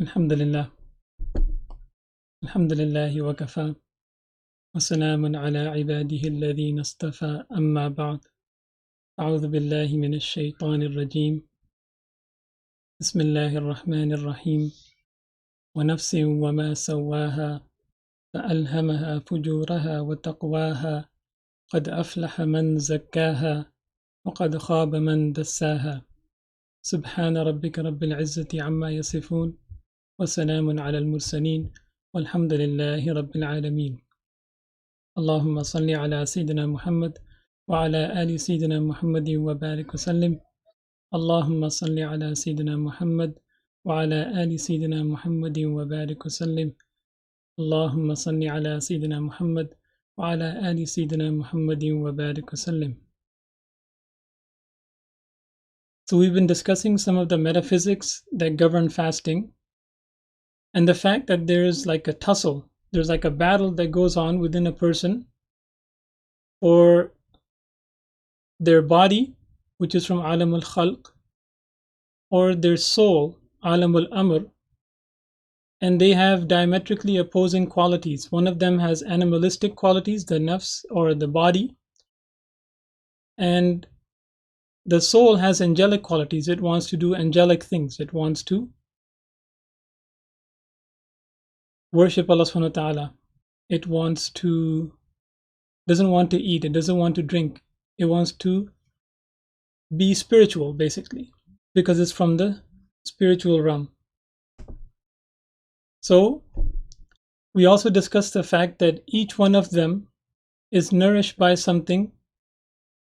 Alhamdulillah. Alhamdulillahi wa kafa. Wa salamun ala ibadihi alladhina istafa amma ba'd. A'udhu billahi minash shaitanir rajim. Bismillahir rahmanir rahim. Wa nafsin wa ma sawaha. فألهمها فجورها وتقواها قد أفلح من زكاها وقد خاب من دساها سبحان ربك رب العزة عما يصفون وسلام على المرسلين والحمد لله رب العالمين اللهم صل على سيدنا محمد وعلى آل سيدنا محمد وبارك وسلم اللهم صل على سيدنا محمد وعلى آل سيدنا محمد وبارك وسلم اللهم صل على سيدنا محمد وعلى آل سيدنا محمد وبارك وسلم. So we've been discussing some of the metaphysics that govern fasting and the fact that there's like a tussle, there's like a battle that goes on within a person for their body, which is from alam al-khalq, or their soul, alam al-amr, and they have diametrically opposing qualities. One of them has animalistic qualities, the nafs or the body, and the soul has angelic qualities. It wants to do angelic things. It wants to worship Allah subhanahu wa ta'ala. It doesn't want to eat. It doesn't want to drink. It wants to be spiritual, basically, because it's from the spiritual realm. So we also discussed the fact that each one of them is nourished by something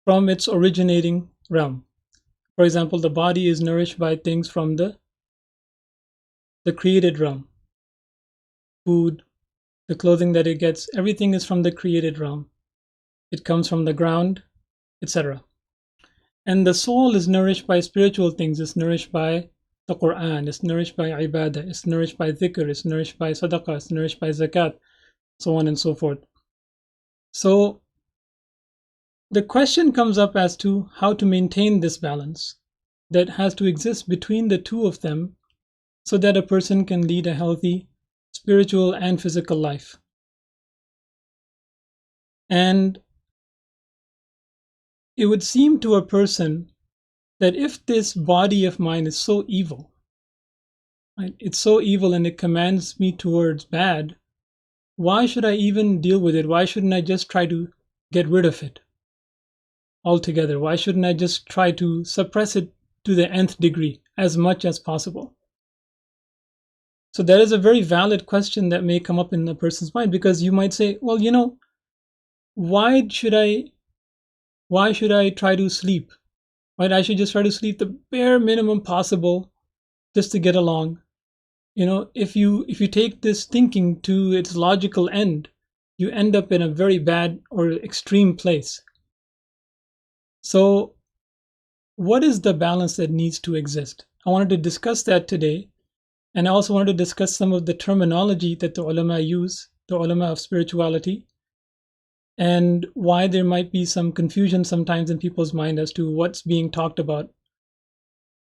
from its originating realm. For example, the body is nourished by things from the created realm. Food, the clothing that it gets, everything is from the created realm. It comes from the ground, etc. And the soul is nourished by spiritual things. It's nourished by the Quran, it's nourished by ibadah, it's nourished by dhikr, it's nourished by sadaqah, it's nourished by zakat, so on and so forth. So the question comes up as to how to maintain this balance that has to exist between the two of them so that a person can lead a healthy spiritual and physical life. And it would seem to a person that if this body of mine is so evil, right, it's so evil and it commands me towards bad, why should I even deal with it? Why shouldn't I just try to get rid of it altogether? Why shouldn't I just try to suppress it to the nth degree as much as possible? So that is a very valid question that may come up in a person's mind, because you might say, well, why should I try to sleep? Right? I should just try to sleep the bare minimum possible just to get along. If you take this thinking to its logical end, you end up in a very bad or extreme place. So what is the balance that needs to exist? I wanted to discuss that today. And I also wanted to discuss some of the terminology that the ulama use, the ulama of spirituality, and why there might be some confusion sometimes in people's mind as to what's being talked about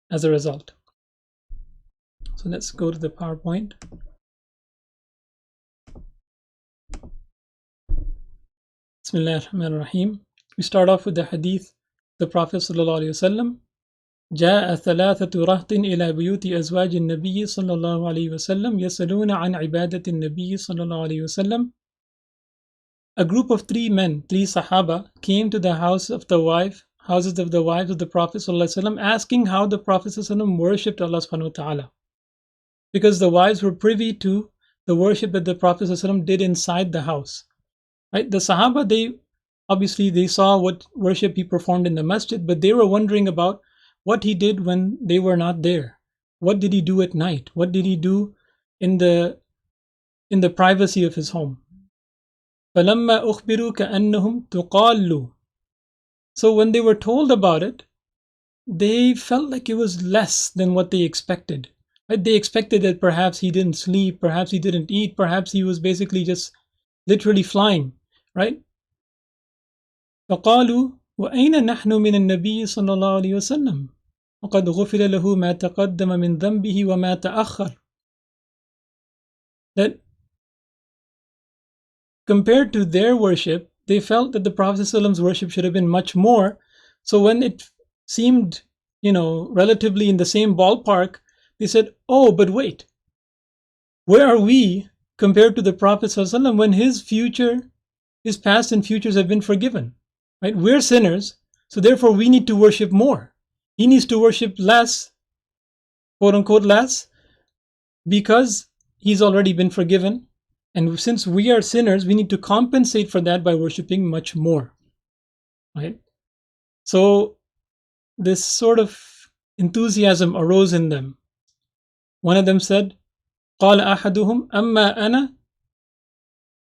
as a result. So let's go to the PowerPoint. Bismillah ar-Rahman ar-Rahim. We start off with the hadith, the Prophet sallallahu alaihi wasallam. جاء ثلاثة رهط إلى بيوت أزواج النبي صلى الله عليه وسلم يسألون عن عبادة النبي صلى الله عليه وسلم. A group of three Sahaba, came to the houses of the wives of the Prophet sallallahu alaihi wasallam, asking how the Prophet sallallahu alaihi wasallam worshipped Allah subhanahu wa ta'ala. Because the wives were privy to the worship that the Prophet sallallahu alaihi wasallam did inside the house. Right? The Sahaba, they saw what worship he performed in the masjid, but they were wondering about what he did when they were not there. What did he do at night? What did he do in the privacy of his home? فَلَمَّا أُخْبِرُوا كَأَنَّهُمْ تُقَالُّ. So when they were told about it, they felt like it was less than what they expected. Right? They expected that perhaps he didn't sleep, perhaps he didn't eat, perhaps he was basically just literally flying. Right? فَقَالُوا وَأَيْنَ نَحْنُ مِنَ النَّبِيِّ صَلَّى اللَّهُ عَلَيْهِ وَسَلَّمَ وَقَدْ غُفِرَ لَهُ مَا تَقَدَّمَ مِنْ ذَنْبِهِ وَمَا تَأَخَّرَ. that compared to their worship, they felt that the Prophet ﷺ's worship should have been much more. So when it seemed, relatively in the same ballpark, they said, oh, but wait, where are we compared to the Prophet ﷺ when his past and futures have been forgiven? Right? We're sinners, so therefore we need to worship more. He needs to worship less, quote unquote less, because he's already been forgiven. And since we are sinners, we need to compensate for that by worshiping much more. Right? So this sort of enthusiasm arose in them. One of them said, قال أحدهم أما أنا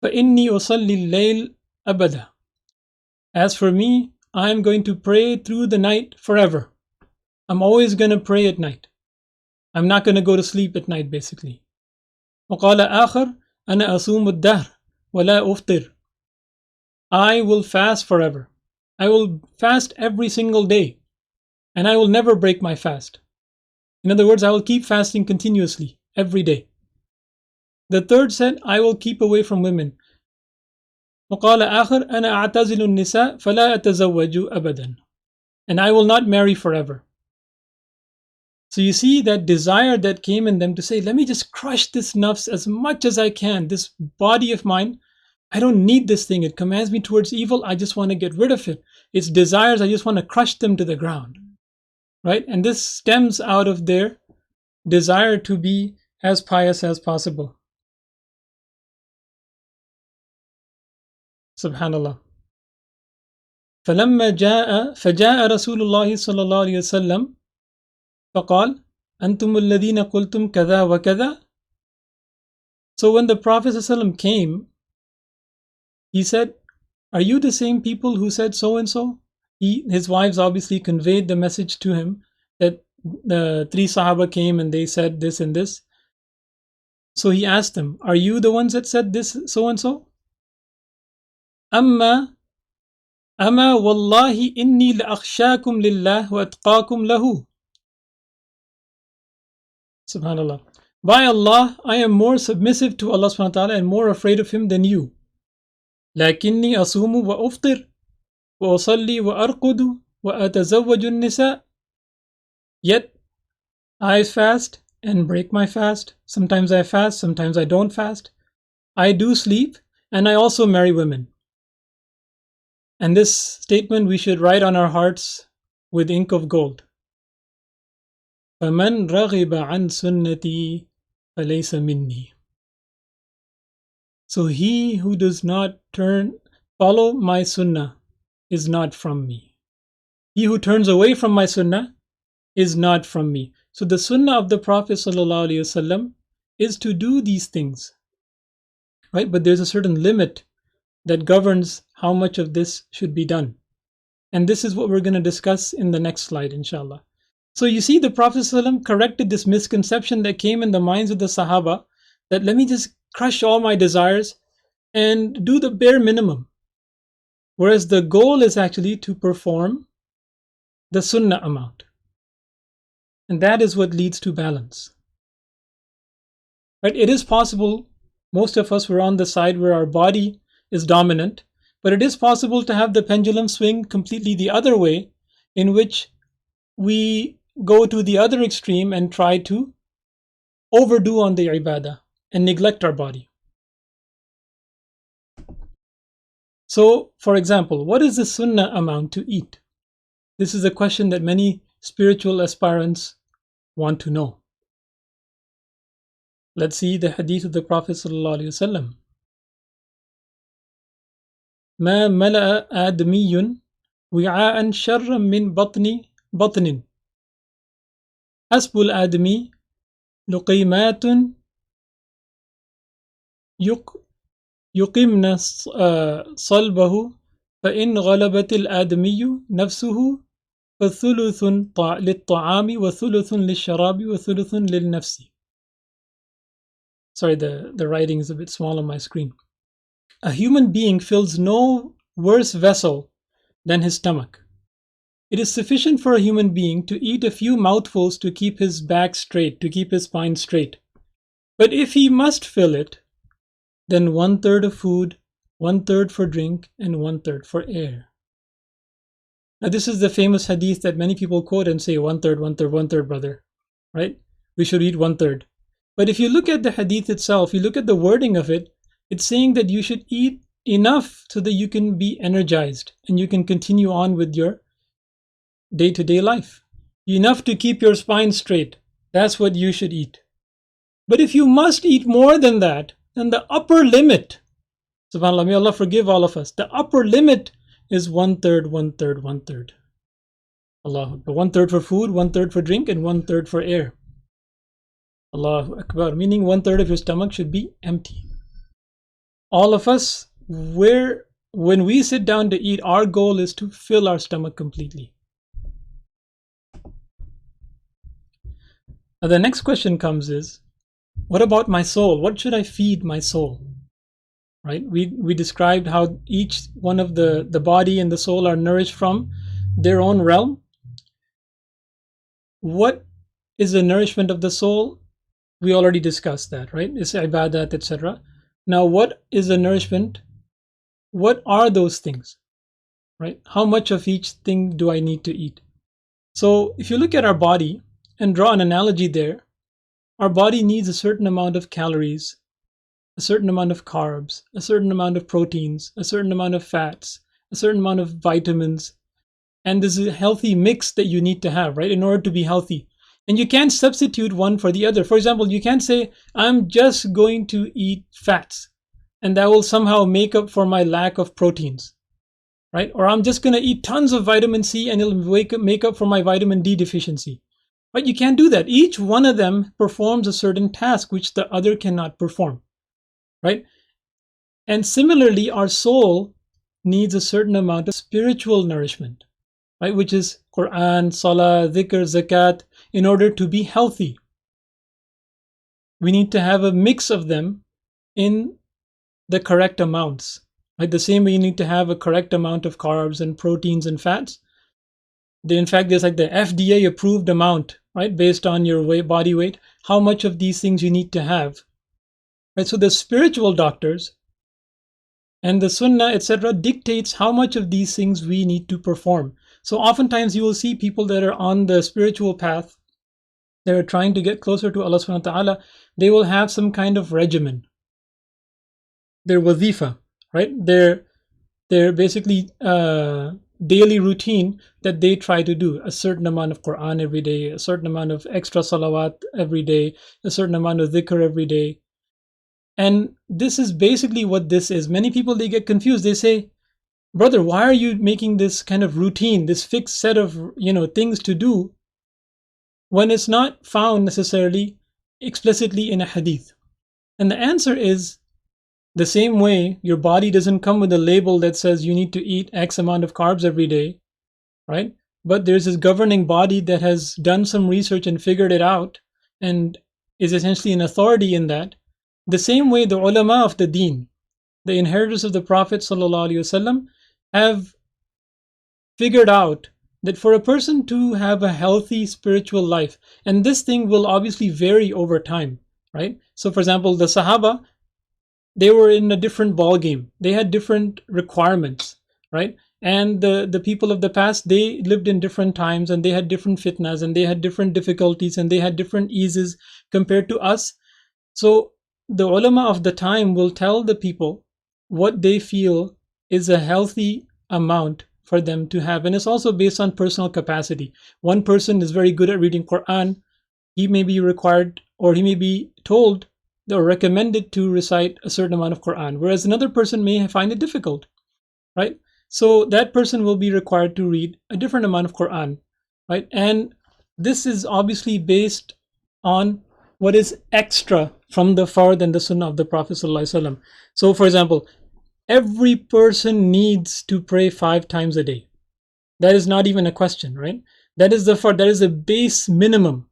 فإني أصلي الليل أبدا. As for me, I am going to pray through the night forever. I'm always going to pray at night. I'm not going to go to sleep at night, basically. وقال آخر أنا أصوم الدهر ولا أفطر. I will fast forever. I will fast every single day, and I will never break my fast. In other words, I will keep fasting continuously every day. The third said, I will keep away from women. وقال آخر أنا أعتزل النساء فلا أتزوج أبدا. And I will not marry forever. So you see that desire that came in them to say, let me just crush this nafs as much as I can. This body of mine, I don't need this thing. It commands me towards evil. I just want to get rid of it. Its desires, I just want to crush them to the ground. Right? And this stems out of their desire to be as pious as possible. Subhanallah. فجاء رسول الله صلى الله عليه وسلم فقال أنتم الذين قلتم كذا وكذا. So when the Prophet ﷺ came, he said, are you the same people who said so and so? His wives obviously conveyed the message to him that the three Sahaba came and they said this and this. So he asked them, are you the ones that said this so and so? أما والله إني لأخشاكم لله وأتقاكم له. Subhanallah. By Allah, I am more submissive to Allah subhanahu wa ta'ala and more afraid of Him than you. لكني أصوم وأفطر وأصلي وأرقد وأتزوج النساء. Yet I fast and break my fast. Sometimes I fast, sometimes I don't fast. I do sleep and I also marry women. And this statement we should write on our hearts with ink of gold. فَمَنْ رَغِبَ عَنْ سُنَّتِي فَلَيْسَ مِنِّي. So he who does not follow my sunnah is not from me. He who turns away from my sunnah is not from me. So the sunnah of the Prophet ﷺ is to do these things. Right? But there's a certain limit that governs how much of this should be done. And this is what we're going to discuss in the next slide, inshallah. So you see, the Prophet ﷺ corrected this misconception that came in the minds of the Sahaba, that let me just crush all my desires and do the bare minimum. Whereas the goal is actually to perform the sunnah amount. And that is what leads to balance. Right? It is possible, most of us were on the side where our body is dominant, but it is possible to have the pendulum swing completely the other way, in which we go to the other extreme and try to overdo on the ibadah and neglect our body. So, for example, what is the sunnah amount to eat? This is a question that many spiritual aspirants want to know. Let's see the hadith of the Prophet ﷺ. ما ملأ آدمي وعاء شرا من بطن حسب الآدمي لقيمات يقمن صلبه فإن غلبت الآدمي نفسه فثلث للطعام وثلث للشراب وثلث للنفس. Sorry, the writing is a bit small on my screen. A human being fills no worse vessel than his stomach. It is sufficient for a human being to eat a few mouthfuls to keep his back straight, to keep his spine straight. But if he must fill it, then 1/3 of food, 1/3 for drink, and 1/3 for air. Now, this is the famous hadith that many people quote and say 1/3, 1/3, 1/3, brother, right? We should eat 1/3. But if you look at the hadith itself, you look at the wording of it, it's saying that you should eat enough so that you can be energized and you can continue on with your day-to-day life. Enough to keep your spine straight. That's what you should eat. But if you must eat more than that, then the upper limit, subhanAllah, may Allah forgive all of us, the upper limit is 1/3, 1/3, 1/3. Allah, 1/3 for food, 1/3 for drink, and 1/3 for air. Allahu Akbar, meaning 1/3 of your stomach should be empty. All of us, when we sit down to eat, our goal is to fill our stomach completely. Now the next question comes is, what about my soul? What should I feed my soul? Right? We described how each one of the body and the soul are nourished from their own realm. What is the nourishment of the soul? We already discussed that, right? It's ibadat, etc. Now, what is the nourishment? What are those things? Right? How much of each thing do I need to eat? So if you look at our body and draw an analogy there, our body needs a certain amount of calories, a certain amount of carbs, a certain amount of proteins, a certain amount of fats, a certain amount of vitamins. And this is a healthy mix that you need to have, right, in order to be healthy. And you can't substitute one for the other. For example, you can't say, I'm just going to eat fats, and that will somehow make up for my lack of proteins, right? Or I'm just going to eat tons of vitamin C and it'll make up for my vitamin D deficiency. But you can't do that. Each one of them performs a certain task which the other cannot perform. Right? And similarly, our soul needs a certain amount of spiritual nourishment, right? Which is Quran, Salah, Dhikr, Zakat, in order to be healthy. We need to have a mix of them in the correct amounts, right? The same way you need to have a correct amount of carbs and proteins and fats. In fact, there's like the FDA approved amount, right? Based on your body weight, how much of these things you need to have. Right, so the spiritual doctors and the sunnah, etc., dictates how much of these things we need to perform. So oftentimes you will see people that are on the spiritual path, that are trying to get closer to Allah subhanahu wa ta'ala, they will have some kind of regimen. Their wazifa, right? Their basically daily routine that they try to do. A certain amount of Quran every day, a certain amount of extra salawat every day, a certain amount of dhikr every day. And this is basically what this is. Many people, they get confused. They say, brother, why are you making this kind of routine, this fixed set of, things to do, when it's not found necessarily explicitly in a hadith? And the answer is, the same way your body doesn't come with a label that says you need to eat X amount of carbs every day, right? But there's this governing body that has done some research and figured it out and is essentially an authority in that. The same way the ulama of the deen, the inheritors of the Prophet ﷺ, have figured out that for a person to have a healthy spiritual life, and this thing will obviously vary over time, right? So for example, the Sahaba, they were in a different ball game. They had different requirements, right? And the people of the past, they lived in different times and they had different fitnas and they had different difficulties and they had different eases compared to us. So the ulama of the time will tell the people what they feel is a healthy amount for them to have. And it's also based on personal capacity. One person is very good at reading Quran. He may be required, or he may be told or recommended to recite a certain amount of Quran, whereas another person may find it difficult, right? So that person will be required to read a different amount of Quran, right? And this is obviously based on what is extra from the fard and the sunnah of the Prophet ﷺ. So for example, every person needs to pray 5 times a day. That is not even a question, right? That is the fard, that is the base minimum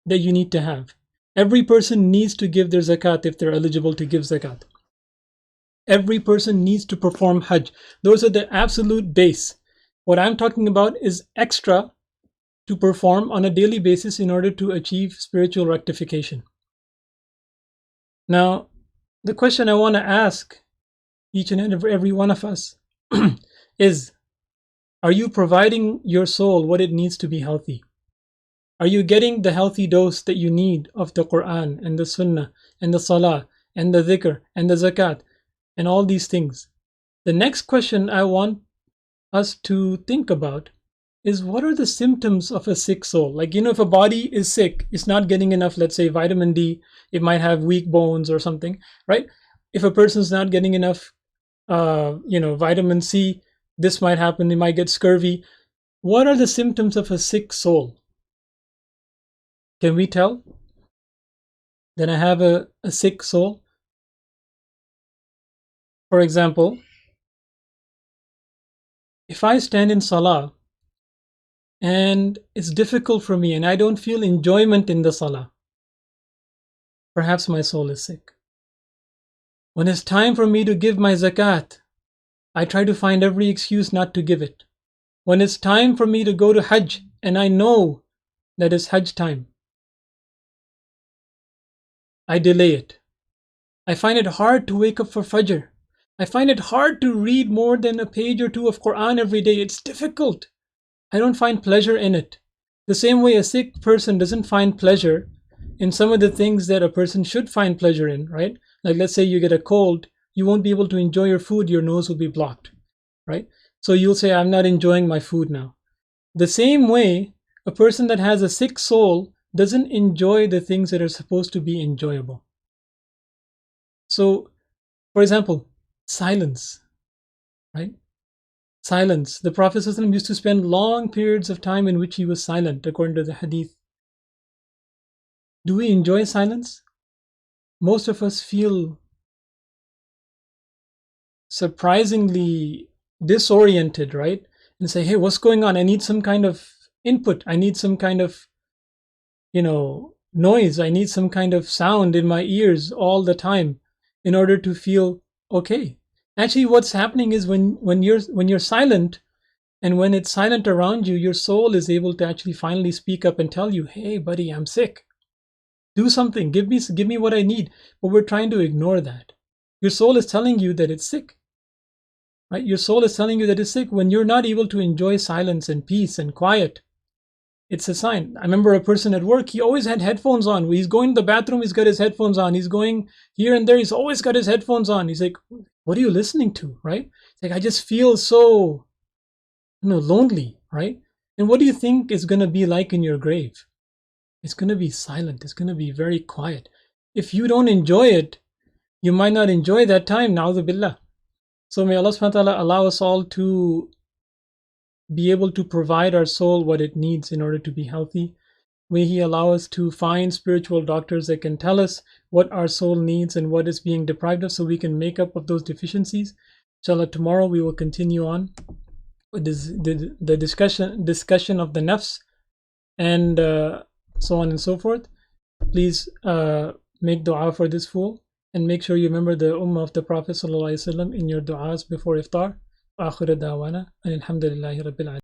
that you need to have. Every person needs to give their zakat if they're eligible to give zakat. Every person needs to perform hajj. Those are the absolute base. What I'm talking about is extra to perform on a daily basis in order to achieve spiritual rectification. Now, the question I want to ask each and every one of us is, are you providing your soul what it needs to be healthy? Are you getting the healthy dose that you need of the Quran and the Sunnah and the Salah and the Dhikr and the Zakat and all these things? The next question I want us to think about is, what are the symptoms of a sick soul? Like, if a body is sick, it's not getting enough, let's say, vitamin D, it might have weak bones or something, right? If a person's not getting enough, vitamin C, this might happen, they might get scurvy. What are the symptoms of a sick soul? Can we tell that I have a sick soul? For example, if I stand in Salah and it's difficult for me and I don't feel enjoyment in the Salah, perhaps my soul is sick. When it's time for me to give my zakat, I try to find every excuse not to give it. When it's time for me to go to Hajj and I know that it's Hajj time, I delay it. I find it hard to wake up for Fajr. I find it hard to read more than a page or two of Quran every day. It's difficult. I don't find pleasure in it. The same way a sick person doesn't find pleasure in some of the things that a person should find pleasure in, right? Like, let's say you get a cold, you won't be able to enjoy your food, your nose will be blocked, right? So you'll say, I'm not enjoying my food now. The same way, a person that has a sick soul doesn't enjoy the things that are supposed to be enjoyable. So, for example, silence, right? Silence. The Prophet ﷺ used to spend long periods of time in which he was silent, according to the hadith. Do we enjoy silence? Most of us feel surprisingly disoriented, right? And say, hey, what's going on? I need some kind of input. I need some kind of, noise. I need some kind of sound in my ears all the time in order to feel okay. Actually, what's happening is when you're silent, and when it's silent around you, your soul is able to actually finally speak up and tell you, hey buddy, I'm sick. Do something. Give me what I need. But we're trying to ignore that. Your soul is telling you that it's sick. Right? Your soul is telling you that it's sick. When you're not able to enjoy silence and peace and quiet, it's a sign. I remember a person at work, he always had headphones on. He's going to the bathroom, he's got his headphones on. He's going here and there, he's always got his headphones on. He's like, what are you listening to, right? It's like, I just feel so, lonely, right? And what do you think is going to be like in your grave? It's going to be silent. It's going to be very quiet. If you don't enjoy it, you might not enjoy that time. Na'udhu billah. So may Allah subhanahu wa ta'ala allow us all to be able to provide our soul what it needs in order to be healthy. May He allow us to find spiritual doctors that can tell us what our soul needs and what is being deprived of, so we can make up of those deficiencies. Inshallah, tomorrow we will continue on with the discussion of the nafs and so on and so forth. Please make dua for this fool, and make sure you remember the ummah of the Prophet ﷺ in your du'as before iftar. Akhir da'wana and alhamdulillahi rabbil alamin.